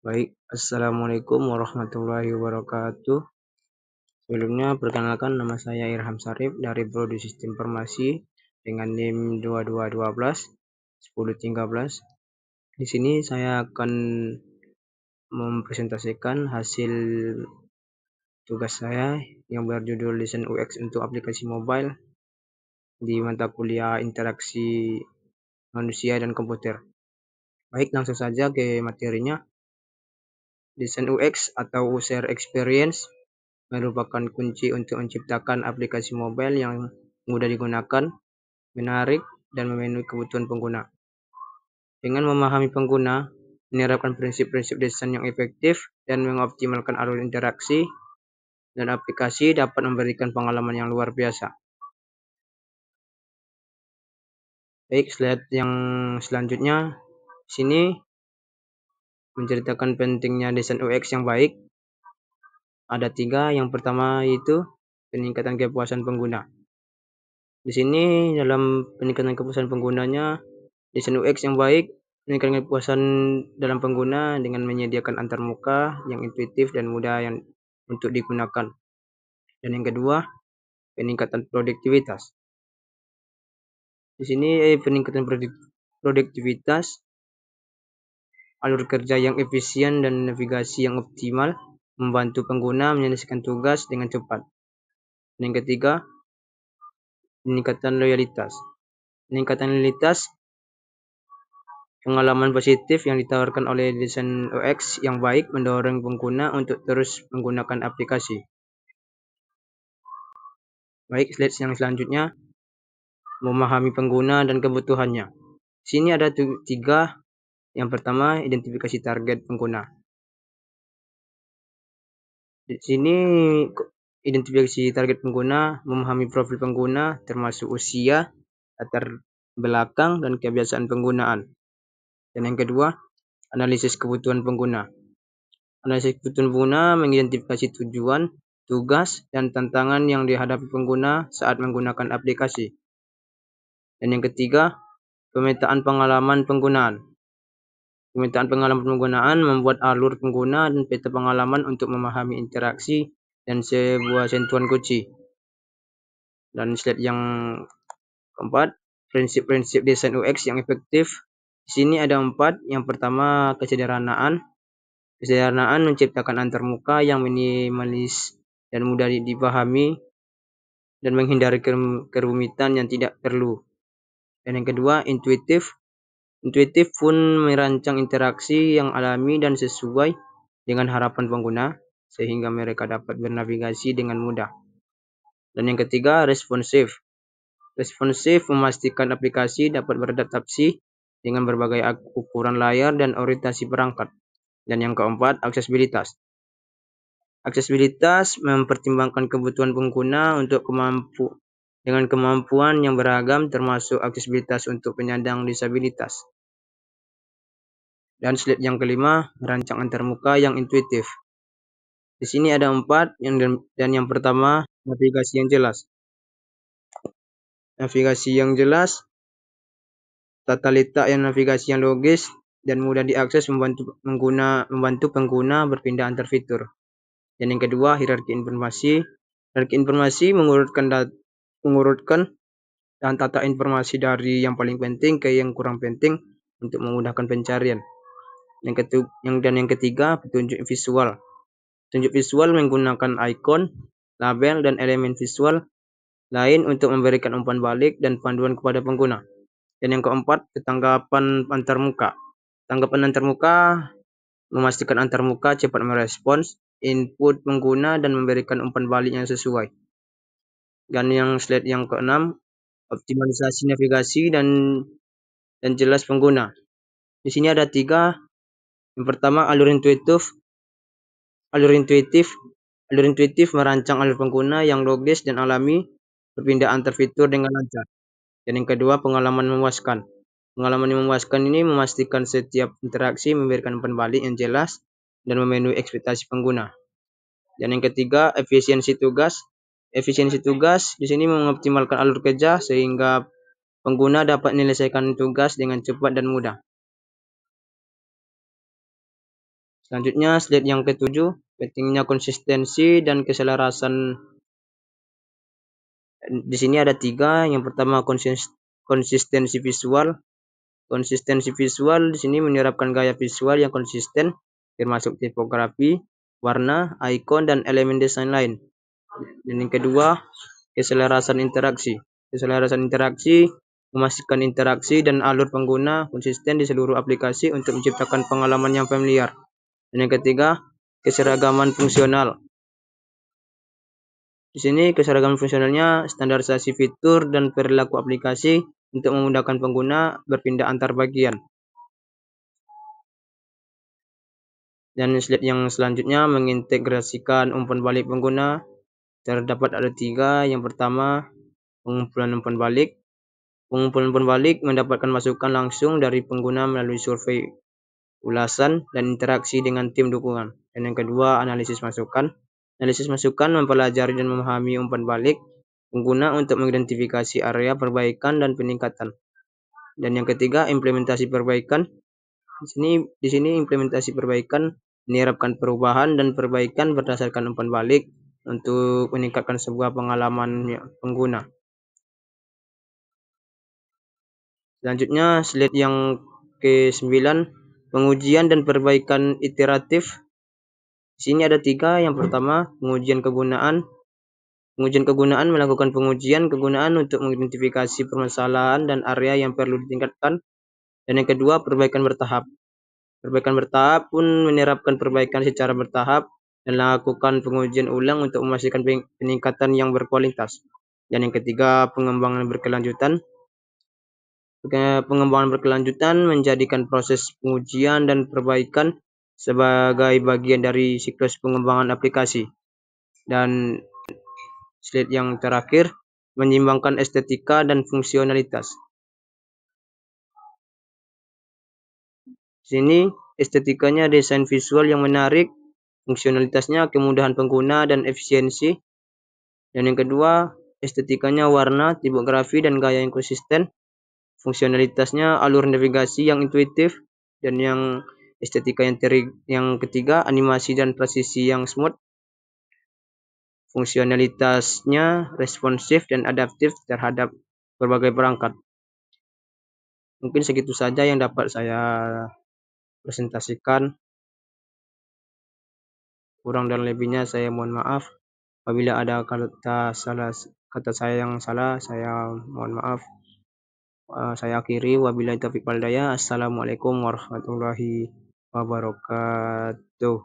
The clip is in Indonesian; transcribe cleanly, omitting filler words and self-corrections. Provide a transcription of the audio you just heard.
Baik, Assalamualaikum warahmatullahi wabarakatuh. Sebelumnya, perkenalkan nama saya Irham Sarif dari Prodi Sistem Informasi dengan NIM 2212 1013. Di sini saya akan mempresentasikan hasil tugas saya yang berjudul Desain UX untuk aplikasi mobile di mata kuliah Interaksi Manusia dan Komputer. Baik, langsung saja ke materinya. Desain UX atau User Experience merupakan kunci untuk menciptakan aplikasi mobile yang mudah digunakan, menarik, dan memenuhi kebutuhan pengguna. Dengan memahami pengguna, menerapkan prinsip-prinsip desain yang efektif, dan mengoptimalkan alur interaksi, dan aplikasi dapat memberikan pengalaman yang luar biasa. Baik, slide yang selanjutnya. Sini menceritakan pentingnya desain UX yang baik. Ada 3. Yang pertama yaitu peningkatan kepuasan pengguna. Di sini dalam peningkatan kepuasan penggunanya, desain UX yang baik meningkatkan kepuasan dalam pengguna dengan menyediakan antarmuka yang intuitif dan mudah untuk digunakan. Dan yang kedua, peningkatan produktivitas. Di sini peningkatan produktivitas, alur kerja yang efisien dan navigasi yang optimal membantu pengguna menyelesaikan tugas dengan cepat. Dan yang ketiga, peningkatan loyalitas. Peningkatan loyalitas, pengalaman positif yang ditawarkan oleh desain UX yang baik mendorong pengguna untuk terus menggunakan aplikasi. Baik, slide yang selanjutnya, memahami pengguna dan kebutuhannya. Di sini ada 3. Yang pertama, identifikasi target pengguna. Di sini identifikasi target pengguna, memahami profil pengguna termasuk usia, latar belakang, dan kebiasaan penggunaan. Dan yang kedua, analisis kebutuhan pengguna. Analisis kebutuhan pengguna mengidentifikasi tujuan, tugas, dan tantangan yang dihadapi pengguna saat menggunakan aplikasi. Dan yang ketiga, pemetaan pengalaman penggunaan. Pemetaan pengalaman penggunaan membuat alur pengguna dan peta pengalaman untuk memahami interaksi dan sebuah sentuhan kunci. Dan slide yang keempat, prinsip-prinsip desain UX yang efektif. Di sini ada 4. Yang pertama, kesederhanaan. Kesederhanaan menciptakan antarmuka yang minimalis dan mudah dipahami dan menghindari kerumitan yang tidak perlu. Dan yang kedua, intuitif. Intuitif pun merancang interaksi yang alami dan sesuai dengan harapan pengguna sehingga mereka dapat bernavigasi dengan mudah. Dan yang ketiga, responsif. Responsif memastikan aplikasi dapat beradaptasi dengan berbagai ukuran layar dan orientasi perangkat. Dan yang keempat, aksesibilitas. Aksesibilitas mempertimbangkan kebutuhan pengguna dengan kemampuan yang beragam termasuk aksesibilitas untuk penyandang disabilitas. Dan slide yang kelima, merancang antarmuka yang intuitif. Di sini ada 4 dan yang pertama, navigasi yang jelas. Navigasi yang jelas, tata letak yang navigasi yang logis dan mudah diakses membantu pengguna berpindah antar fitur. Dan yang kedua, hierarki informasi. Hierarki informasi mengurutkan dan tata informasi dari yang paling penting ke yang kurang penting untuk memudahkan pencarian. Yang ketiga, petunjuk visual. Petunjuk visual menggunakan ikon, label, dan elemen visual lain untuk memberikan umpan balik dan panduan kepada pengguna. Dan yang keempat, ketanggapan antarmuka. Tanggapan antarmuka memastikan antarmuka cepat merespons input pengguna dan memberikan umpan balik yang sesuai. Dan yang slide yang keenam, optimalisasi navigasi dan jelas pengguna. Di sini ada 3. Yang pertama, alur intuitif. Alur intuitif merancang alur pengguna yang logis dan alami, berpindah antar fitur dengan lancar. Dan yang kedua, pengalaman memuaskan. Pengalaman yang memuaskan ini memastikan setiap interaksi memberikan umpan balik yang jelas dan memenuhi ekspektasi pengguna. Dan yang ketiga, efisiensi tugas. Efisiensi tugas di sini mengoptimalkan alur kerja sehingga pengguna dapat menyelesaikan tugas dengan cepat dan mudah. Selanjutnya slide yang ketujuh, pentingnya konsistensi dan keselarasan. Di sini ada 3. Yang pertama konsistensi visual. Konsistensi visual di sini menerapkan gaya visual yang konsisten, termasuk tipografi, warna, ikon, dan elemen desain lain. Dan yang kedua, keselarasan interaksi. Keselarasan interaksi memastikan interaksi dan alur pengguna konsisten di seluruh aplikasi untuk menciptakan pengalaman yang familiar. Dan yang ketiga, keseragaman fungsional. Di sini keseragaman fungsionalnya standarisasi fitur dan perilaku aplikasi untuk memudahkan pengguna berpindah antar bagian. Dan slide yang selanjutnya mengintegrasikan umpan balik pengguna. Terdapat ada 3. Yang pertama, pengumpulan umpan balik. Pengumpulan umpan balik mendapatkan masukan langsung dari pengguna melalui survei, ulasan, dan interaksi dengan tim dukungan. Dan yang kedua, analisis masukan. Analisis masukan mempelajari dan memahami umpan balik pengguna untuk mengidentifikasi area perbaikan dan peningkatan. Dan yang ketiga, implementasi perbaikan. Di sini implementasi perbaikan menerapkan perubahan dan perbaikan berdasarkan umpan balik untuk meningkatkan sebuah pengalaman pengguna. Selanjutnya slide yang ke-9, pengujian dan perbaikan iteratif. Di sini ada 3. Yang pertama, pengujian kegunaan. Pengujian kegunaan melakukan pengujian kegunaan untuk mengidentifikasi permasalahan dan area yang perlu ditingkatkan. Dan yang kedua, perbaikan bertahap. Perbaikan bertahap pun menerapkan perbaikan secara bertahap dan lakukan pengujian ulang untuk memastikan peningkatan yang berkualitas. Dan yang ketiga, pengembangan berkelanjutan. Pengembangan berkelanjutan menjadikan proses pengujian dan perbaikan sebagai bagian dari siklus pengembangan aplikasi. Dan slide yang terakhir, menyeimbangkan estetika dan fungsionalitas. Di sini estetikanya desain visual yang menarik, fungsionalitasnya kemudahan pengguna dan efisiensi. Dan yang kedua, estetikanya warna, tipografi, dan gaya yang konsisten. Fungsionalitasnya alur navigasi yang intuitif. Dan yang estetika yang ketiga, animasi dan presisi yang smooth. Fungsionalitasnya responsif dan adaptif terhadap berbagai perangkat. Mungkin segitu saja yang dapat saya presentasikan. Kurang dan lebihnya saya mohon maaf. Apabila ada kata saya yang salah, saya mohon maaf. Saya akhiri, wabillahi taufiq wal hidayah. Assalamualaikum warahmatullahi wabarakatuh.